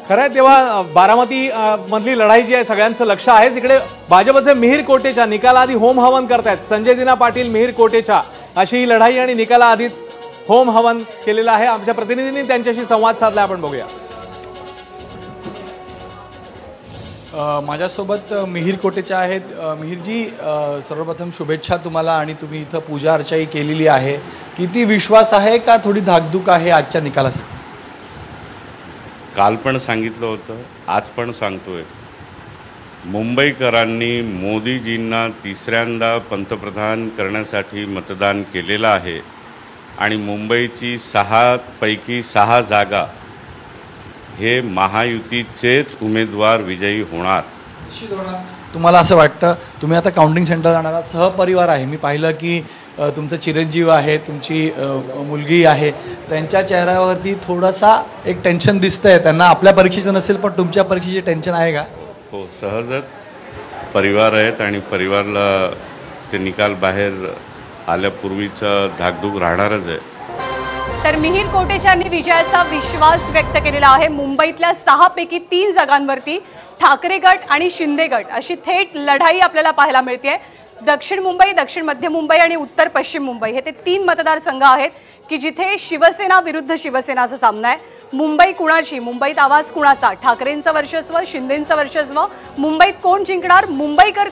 खरं आहे, तेव्हा बारामती मधली लढाई जी आहे सगळ्यांचं लक्ष आहे। इकडे भाजपचे मिहीर कोटेचा निकालाआधी होम हवन करतायत। संजय दिना पाटील मिहीर कोटेचा अशी ही लढाई आणि निकालाआधीच होम हवन केलेलं आहे। आमच्या प्रतिनिधींनी त्यांच्याशी संवाद साधला, आपण बघूया। माझ्यासोबत मिहीर कोटेचा आहेत। मिहीरजी, सर्वप्रथम शुभेच्छा तुम्हाला। आणि तुम्ही इथं पूजा अर्चाही केलेली आहे, किती विश्वास आहे का थोडी धाकधूक आहे आजच्या निकालासाठी? काल पण सांगितलं होतं, आज पण सांगतोय, मुंबईकरांनी मोदीजींना तिसऱ्यांदा पंतप्रधान करण्यासाठी मतदान केलेलं आहे आणि मुंबईची 6 पैकी 6 जागा हे महायुतीचेच उमेदवार विजयी होणार। तुम्हाला असं वाटतं? तुम्ही आता काउंटिंग सेंटर जाणार आहात, सहपरिवार आहे, मी पाहिलं की तुमचं चिरंजीव आहे, तुमची मुलगी आहे, त्यांच्या चेहऱ्यावरती थोडासा एक टेन्शन दिसतंय। त्यांना आपल्या परीक्षेचं नसेल पण तुमच्या परीक्षेचे टेन्शन आहे का? हो, सहजच परिवार आहेत आणि परिवाराला ते निकाल बाहेर आल्यापूर्वीचं धाकधूक राहणारच आहे। तर मिहीर कोटेचांनी विजयाचा विश्वास व्यक्त केलेला आहे। मुंबईतल्या 6 पैकी 3 जागांवरती ठाकरे गट आणि शिंदे गट अशी थेट लढाई आपल्याला पाहायला मिळते। दक्षिण मुंबई, दक्षिण मध्य मुंबई आणि उत्तर पश्चिम मुंबई हे ते 3 मतदारसंघ आहेत की जिथे शिवसेना विरुद्ध शिवसेनाचा सामना आहे। मुंबई कुणाची, मुंबईत आवाज कुणाचा, ठाकरेंचं वर्चस्व, शिंदेंचं वर्चस्व, मुंबईत कोण जिंकणार, मुंबईकर